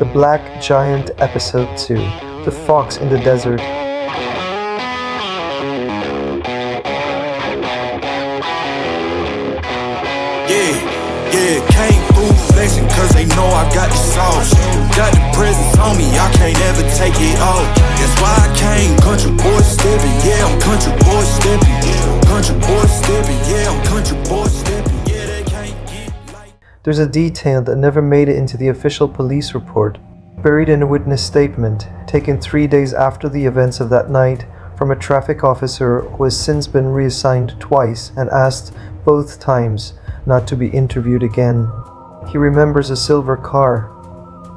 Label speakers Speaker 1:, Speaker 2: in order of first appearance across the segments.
Speaker 1: The Black Giant Episode 2, The Fox in the Desert.
Speaker 2: Yeah, came through flexing cause they know I got the sauce. Got the presence on me, I can't ever take it off. That's why I came country boy stepping, yeah, I'm country boy stepping. Country boy stepping, yeah, I'm country boy stepping. Yeah, they can't get like.
Speaker 1: There's a detail that never made it into the official police report, buried in a witness statement, taken 3 days after the events of that night from a traffic officer who has since been reassigned twice and asked both times not to be interviewed again. He remembers a silver car.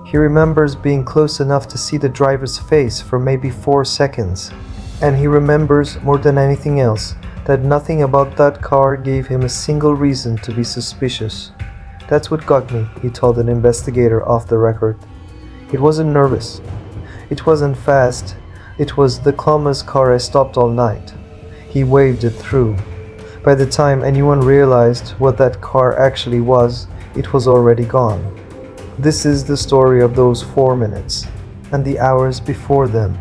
Speaker 1: He remembers being close enough to see the driver's face for maybe 4 seconds. And he remembers, more than anything else, that nothing about that car gave him a single reason to be suspicious. That's what got me, he told an investigator off the record. It wasn't nervous. It wasn't fast. It was the calmest car I stopped all night. He waved it through. By the time anyone realized what that car actually was, it was already gone. This is the story of those 4 minutes and the hours before them.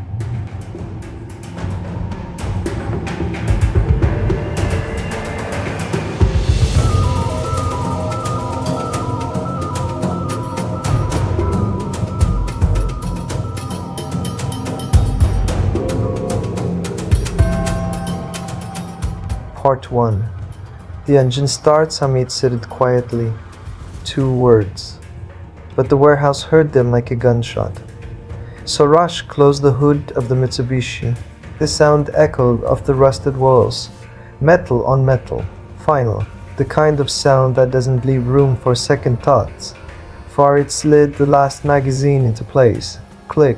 Speaker 1: Part 1. The engine starts, Hamid said it quietly. 2 words. But the warehouse heard them like a gunshot. Soroush closed the hood of the Mitsubishi. The sound echoed off the rusted walls. Metal on metal. Final. The kind of sound that doesn't leave room for second thoughts. Farid slid the last magazine into place. Click.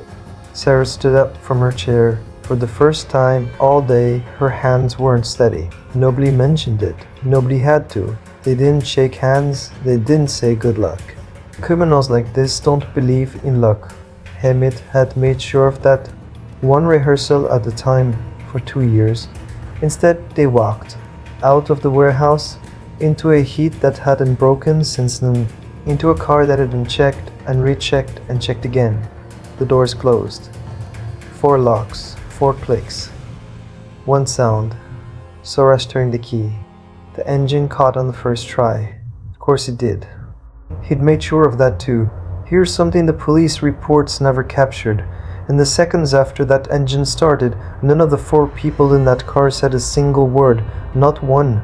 Speaker 1: Sara stood up from her chair. For the first time all day, her hands weren't steady. Nobody mentioned it. Nobody had to. They didn't shake hands. They didn't say good luck. Criminals like this don't believe in luck. Hamid had made sure of that. 1 rehearsal at a time for 2 years. Instead, they walked out of the warehouse into a heat that hadn't broken since noon, into a car that had been checked and rechecked and checked again. The doors closed. 4 locks. 4 clicks. 1 sound. Soroush turned the key. The engine caught on the first try. Of course it did. He'd made sure of that too. Here's something the police reports never captured. In the seconds after that engine started, none of the 4 people in that car said a single word. Not one.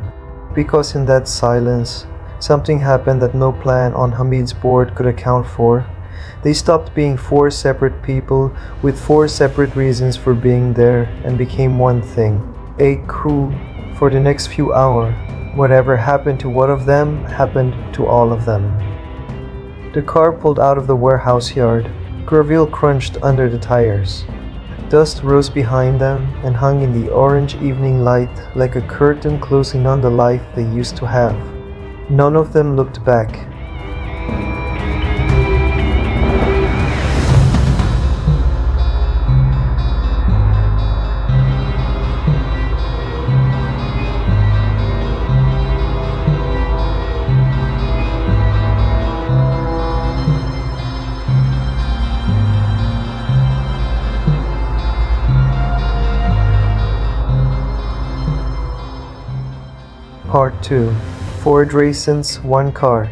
Speaker 1: Because in that silence, something happened that no plan on Hamid's board could account for. They stopped being 4 separate people with 4 separate reasons for being there and became one thing. A crew. For the next few hours, whatever happened to one of them happened to all of them. The car pulled out of the warehouse yard. Gravel crunched under the tires. Dust rose behind them and hung in the orange evening light like a curtain closing on the life they used to have. None of them looked back. Part 2. 4 races, 1 car.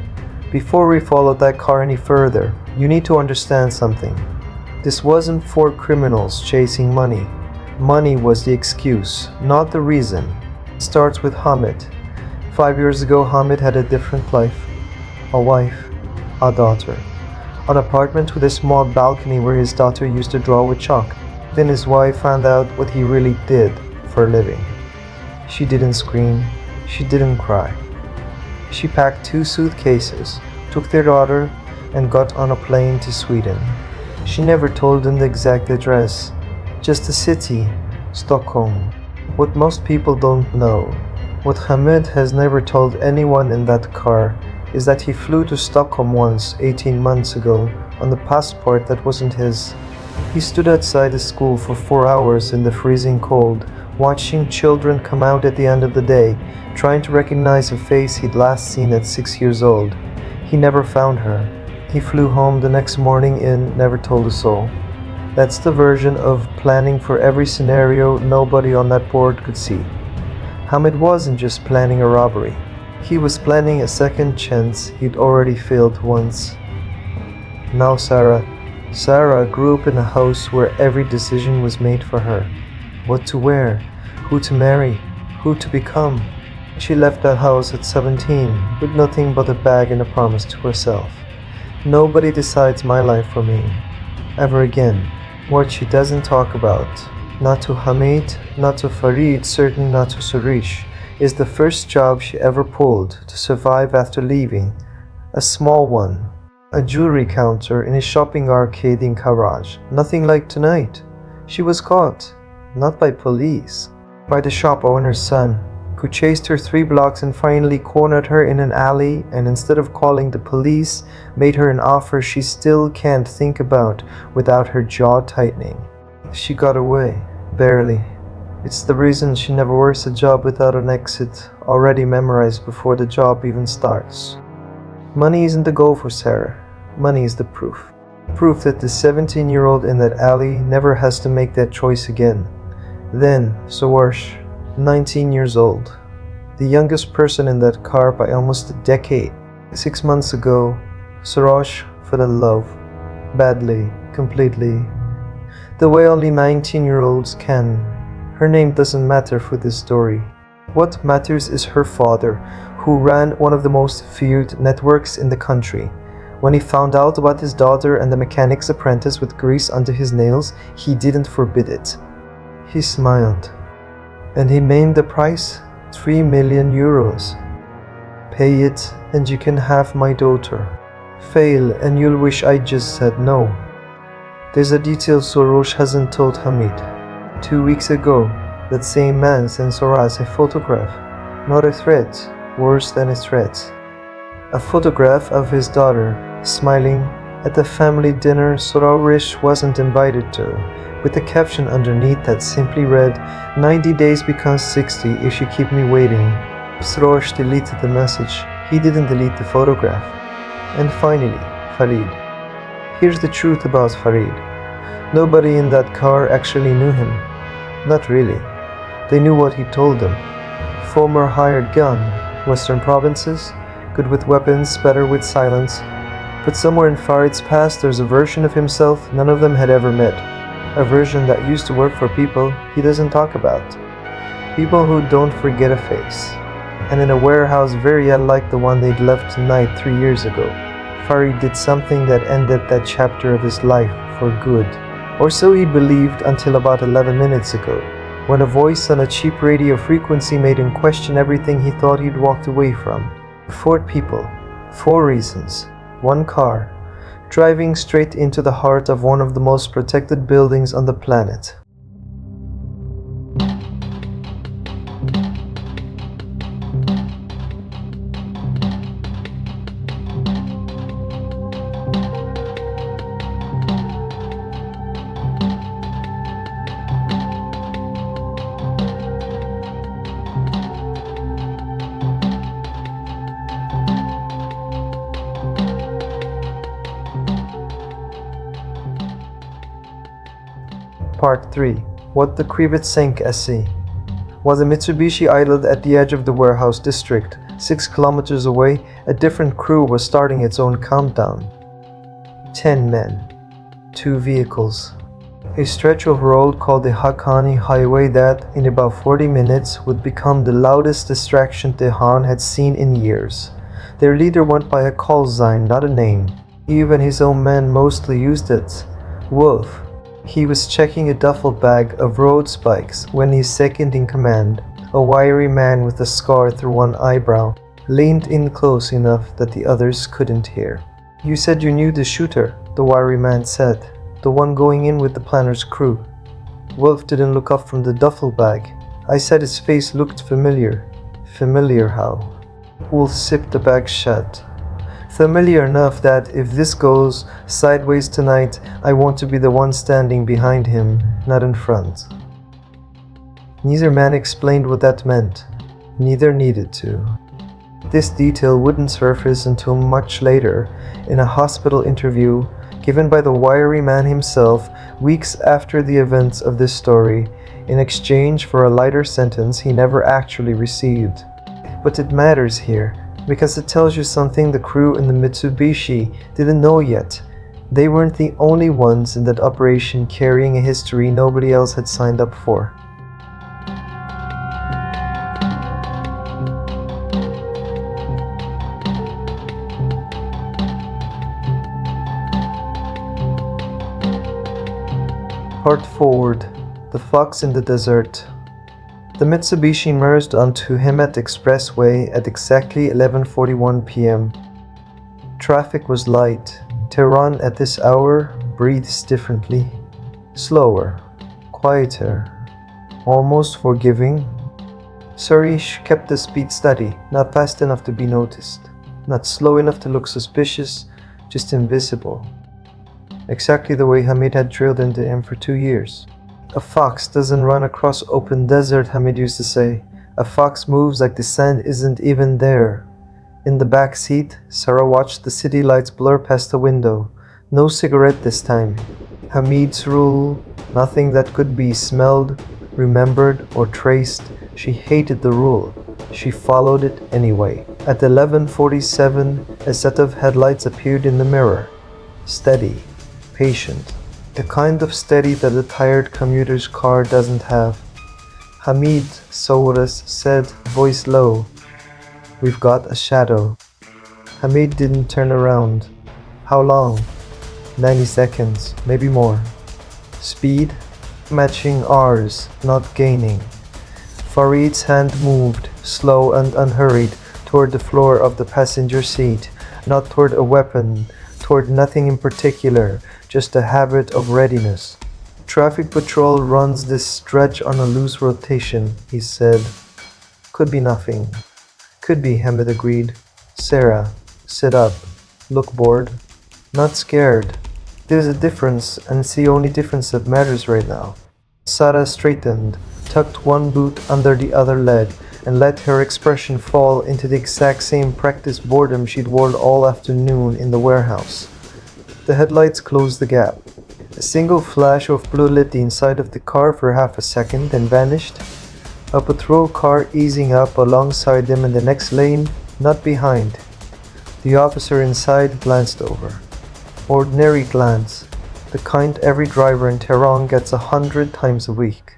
Speaker 1: Before we follow that car any further, you need to understand something. This wasn't 4 criminals chasing money. Money was the excuse, not the reason. It starts with Hamid. 5 years ago, Hamid had a different life. A wife, a daughter. An apartment with a small balcony where his daughter used to draw with chalk. Then his wife found out what he really did for a living. She didn't scream. She didn't cry. She packed 2 suitcases, took their daughter, and got on a plane to Sweden. She never told them the exact address, just the city, Stockholm. What most people don't know, what Hamid has never told anyone in that car, is that he flew to Stockholm once, 18 months ago, on a passport that wasn't his. He stood outside the school for 4 hours in the freezing cold, watching children come out at the end of the day, trying to recognize a face he'd last seen at 6 years old. He never found her. He flew home the next morning and never told a soul. That's the version of planning for every scenario nobody on that board could see. Hamid wasn't just planning a robbery. He was planning a second chance he'd already failed once. Now Sara grew up in a house where every decision was made for her. What to wear, who to marry, who to become. She left that house at 17 with nothing but a bag and a promise to herself. Nobody decides my life for me, ever again. What she doesn't talk about, not to Hamid, not to Farid, certainly not to Soroush, is the first job she ever pulled to survive after leaving. A small one. A jewelry counter in a shopping arcade in Karaj. Nothing like tonight. She was caught, not by police, by the shop owner's son, who chased her 3 blocks and finally cornered her in an alley, and instead of calling the police, made her an offer she still can't think about without her jaw tightening. She got away, barely. It's the reason she never works a job without an exit already memorized before the job even starts. Money isn't the goal for Sara. Money is the proof. Proof that the 17-year-old in that alley never has to make that choice again. Then, Soroush, 19 years old, the youngest person in that car by almost a decade. 6 months ago, Soroush fell in love. Badly, completely. The way only 19-year-olds can. Her name doesn't matter for this story. What matters is her father, who ran one of the most feared networks in the country. When he found out about his daughter and the mechanic's apprentice with grease under his nails, he didn't forbid it. He smiled. And he named the price 3 million euros. Pay it and you can have my daughter. Fail and you'll wish I just said no. There's a detail Soroush hasn't told Hamid. 2 weeks ago, that same man sent Sara a photograph. Not a threat, worse than a threat. A photograph of his daughter, smiling at the family dinner Soroush wasn't invited to, with a caption underneath that simply read, 90 days becomes 60 if you keep me waiting. Soroush deleted the message. He didn't delete the photograph. And finally, Farid. Here's the truth about Farid. Nobody in that car actually knew him. Not really. They knew what he told them. Former hired gun, Western provinces, good with weapons, better with silence. But somewhere in Farid's past there's a version of himself none of them had ever met. A version that used to work for people he doesn't talk about. People who don't forget a face. And in a warehouse very unlike the one they'd left tonight 3 years ago, Farid did something that ended that chapter of his life for good. Or so he believed until about 11 minutes ago, when a voice on a cheap radio frequency made him question everything he thought he'd walked away from. 4 people, 4 reasons, 1 car, driving straight into the heart of one of the most protected buildings on the planet. Part 3. What the Krivet sank at sea. While the Mitsubishi idled at the edge of the warehouse district, 6 kilometers away, a different crew was starting its own countdown. 10 men. 2 vehicles. A stretch of road called the Haqqani Highway that, in about 40 minutes, would become the loudest distraction Tehran had seen in years. Their leader went by a call sign, not a name. Even his own men mostly used it. Wolf. He was checking a duffel bag of road spikes when his second in command, a wiry man with a scar through one eyebrow, leaned in close enough that the others couldn't hear. You said you knew the shooter, the wiry man said, the one going in with the planner's crew. Wolf didn't look up from the duffel bag. I said his face looked familiar. Familiar how? Wolf zipped the bag shut. Familiar enough that if this goes sideways tonight, I want to be the one standing behind him, not in front. Neither man explained what that meant. Neither needed to. This detail wouldn't surface until much later, in a hospital interview given by the wiry man himself weeks after the events of this story, in exchange for a lighter sentence he never actually received. But it matters here, because it tells you something the crew in the Mitsubishi didn't know yet. They weren't the only ones in that operation carrying a history nobody else had signed up for. Part forward. The Fox in the Desert. The Mitsubishi merged onto Hamid Expressway at exactly 11:41 p.m. Traffic was light. Tehran at this hour breathes differently. Slower. Quieter. Almost forgiving. Soroush kept the speed steady, not fast enough to be noticed, not slow enough to look suspicious, just invisible. Exactly the way Hamid had drilled into him for 2 years. A fox doesn't run across open desert, Hamid used to say. A fox moves like the sand isn't even there. In the back seat, Sara watched the city lights blur past the window. No cigarette this time. Hamid's rule, nothing that could be smelled, remembered, or traced. She hated the rule. She followed it anyway. At 11:47, a set of headlights appeared in the mirror. Steady. Patient. The kind of steady that a tired commuter's car doesn't have. Hamid, Soroush said, voice low, "We've got a shadow." Hamid didn't turn around. How long? 90 seconds, maybe more. Speed? Matching ours, not gaining. Farid's hand moved, slow and unhurried, toward the floor of the passenger seat, not toward a weapon, toward nothing in particular, just a habit of readiness. Traffic patrol runs this stretch on a loose rotation, he said. Could be nothing. Could be, Hamid agreed. Sara, sit up. Look bored. Not scared. There's a difference, and it's the only difference that matters right now. Sara straightened, tucked one boot under the other leg, and let her expression fall into the exact same practiced boredom she'd worn all afternoon in the warehouse. The headlights closed the gap. A single flash of blue lit the inside of the car for half a second, then vanished. A patrol car easing up alongside them in the next lane, not behind. The officer inside glanced over. Ordinary glance, the kind every driver in Tehran gets 100 times a week.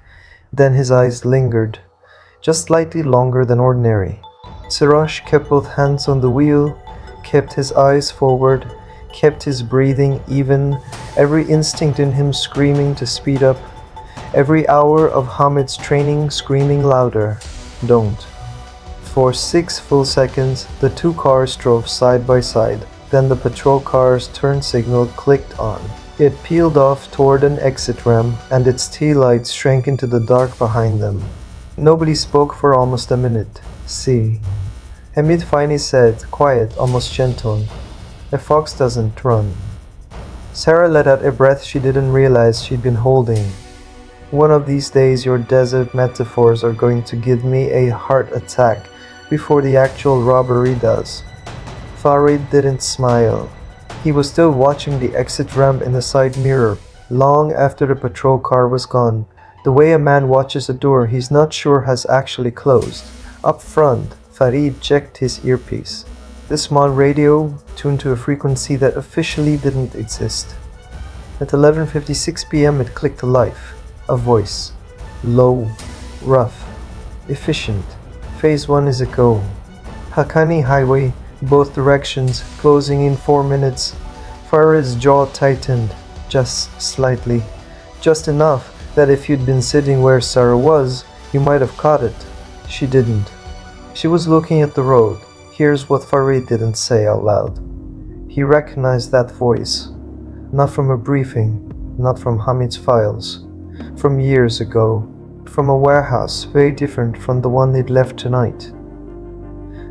Speaker 1: Then his eyes lingered, just slightly longer than ordinary. Soroush kept both hands on the wheel, kept his eyes forward, kept his breathing even, every instinct in him screaming to speed up, every hour of Hamid's training screaming louder, don't. For 6 full seconds, the two cars drove side by side. Then the patrol car's turn signal clicked on. It peeled off toward an exit ramp, and its taillights shrank into the dark behind them. Nobody spoke for almost a minute. See. Hamid finally said, quiet, almost gentle, "A fox doesn't run." Sara let out a breath she didn't realize she'd been holding. One of these days your desert metaphors are going to give me a heart attack before the actual robbery does. Farid didn't smile. He was still watching the exit ramp in the side mirror, long after the patrol car was gone. The way a man watches a door he's not sure has actually closed. Up front, Farid checked his earpiece. The small radio tuned to a frequency that officially didn't exist. At 11:56 p.m. it clicked to life. A voice. Low, rough, efficient. Phase 1 is a go. Haqqani Highway, both directions, closing in 4 minutes. Farid's jaw tightened, just slightly. Just enough that if you'd been sitting where Sara was, you might have caught it. She didn't. She was looking at the road. Here's what Farid didn't say out loud. He recognized that voice. Not from a briefing, not from Hamid's files. From years ago. From a warehouse very different from the one they'd left tonight.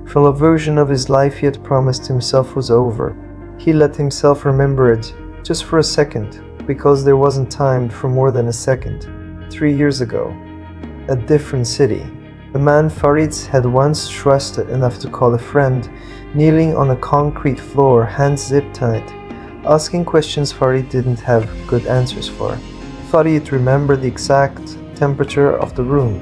Speaker 1: From a version of his life he had promised himself was over. He let himself remember it, just for a second, because there wasn't time for more than a second. 3 years ago. A different city. A man Farid had once trusted enough to call a friend, kneeling on a concrete floor, hands zip-tied, asking questions Farid didn't have good answers for. Farid remembered the exact temperature of the room.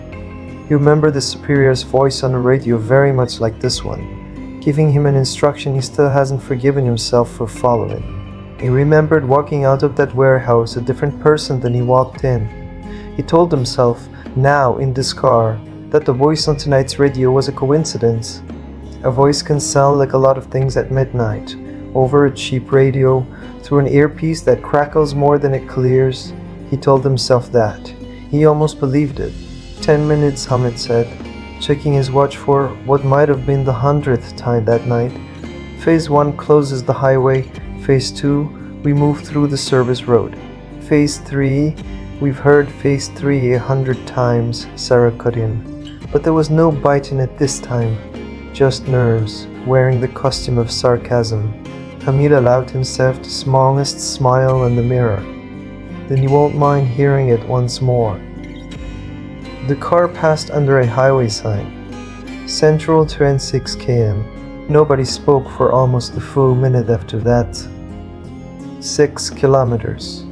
Speaker 1: He remembered the superior's voice on the radio very much like this one, giving him an instruction he still hasn't forgiven himself for following. He remembered walking out of that warehouse a different person than he walked in. He told himself, now in this car, that the voice on tonight's radio was a coincidence. A voice can sound like a lot of things at midnight, over a cheap radio, through an earpiece that crackles more than it clears. He told himself that. He almost believed it. 10 minutes, Hamid said, checking his watch for what might have been the 100th time that night. Phase 1 closes the highway. Phase 2, we move through the service road. Phase 3, we've heard Phase 3 100 times, Sara cut in. But there was no bite in it this time, just nerves, wearing the costume of sarcasm. Hamid allowed himself the smallest smile in the mirror. Then you won't mind hearing it once more. The car passed under a highway sign. Central turn 6 km. Nobody spoke for almost a full minute after that. 6 kilometers.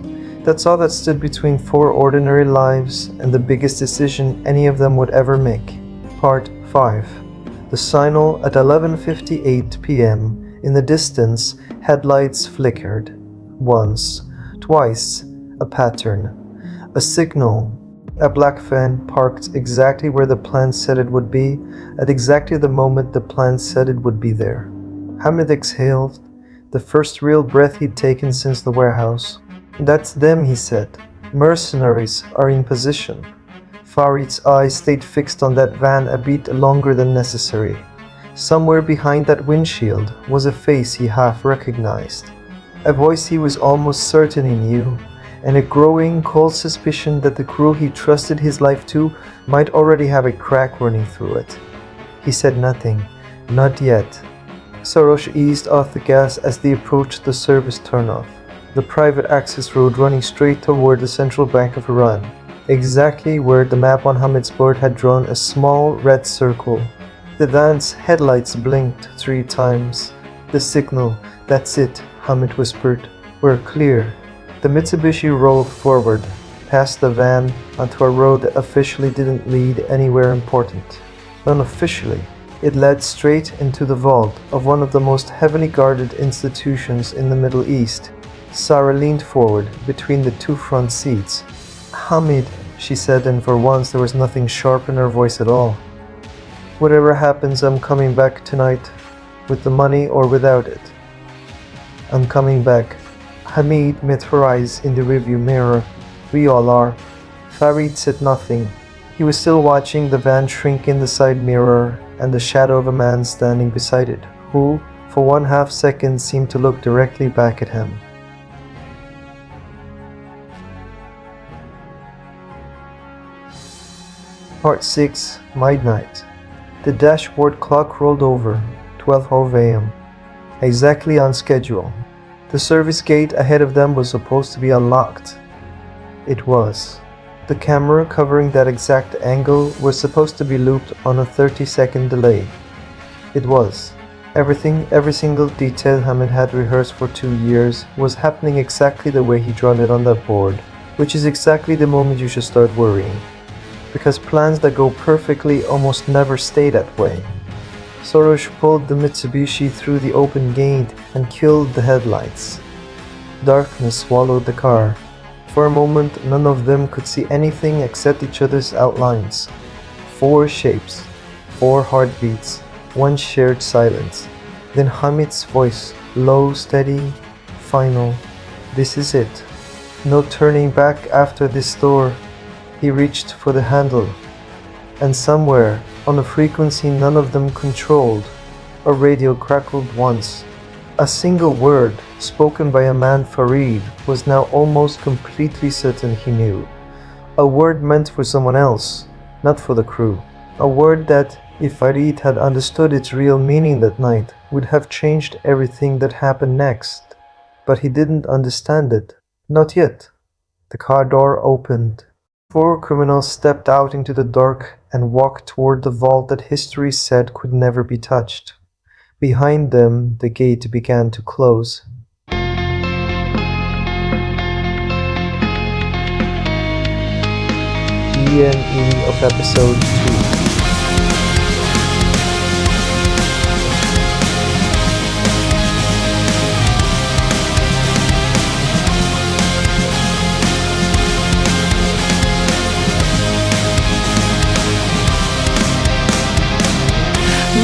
Speaker 1: That's all that stood between 4 ordinary lives and the biggest decision any of them would ever make. Part 5. The signal at 11:58 p.m. In the distance, headlights flickered. Once, twice, a pattern. A signal. A black van parked exactly where the plan said it would be, at exactly the moment the plan said it would be there. Hamid exhaled, the first real breath he'd taken since the warehouse. That's them, he said. Mercenaries are in position. Farid's eyes stayed fixed on that van a beat longer than necessary. Somewhere behind that windshield was a face he half recognized. A voice he was almost certain he knew, and a growing, cold suspicion that the crew he trusted his life to might already have a crack running through it. He said nothing. Not yet. Soroush eased off the gas as they approached the service turnoff, the private access road running straight toward the Central Bank of Iran, exactly where the map on Hamid's board had drawn a small red circle. The van's headlights blinked 3 times. The signal, that's it, Hamid whispered. We're clear. The Mitsubishi rolled forward, past the van, onto a road that officially didn't lead anywhere important. Unofficially, it led straight into the vault of one of the most heavily guarded institutions in the Middle East. Sara leaned forward between the 2 front seats. Hamid, she said, and for once there was nothing sharp in her voice at all. Whatever happens, I'm coming back tonight, with the money or without it. I'm coming back. Hamid met her eyes in the rearview mirror. We all are. Farid said nothing. He was still watching the van shrink in the side mirror and the shadow of a man standing beside it, who, for 1/2 second, seemed to look directly back at him. Part 6. Midnight. The dashboard clock rolled over, 12:00 a.m. Exactly on schedule. The service gate ahead of them was supposed to be unlocked. It was. The camera covering that exact angle was supposed to be looped on a 30-second delay. It was. Everything, every single detail Hamid had rehearsed for 2 years was happening exactly the way he drawn it on that board, which is exactly the moment you should start worrying. Because plans that go perfectly almost never stay that way. Soroush pulled the Mitsubishi through the open gate and killed the headlights. Darkness swallowed the car. For a moment, none of them could see anything except each other's outlines. 4 shapes, 4 heartbeats, 1 shared silence. Then Hamid's voice, low, steady, final. This is it. No turning back after this door. He reached for the handle. And somewhere, on a frequency none of them controlled, a radio crackled once. A single word, spoken by a man Farid, was now almost completely certain he knew. A word meant for someone else, not for the crew. A word that, if Farid had understood its real meaning that night, would have changed everything that happened next. But he didn't understand it. Not yet. The car door opened. Four criminals stepped out into the dark and walked toward the vault that history said could never be touched. Behind them, the gate began to close. E&E of episode 2.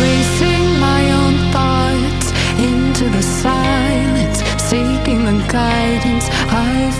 Speaker 3: Racing my own thoughts into the silence, seeking the guidance I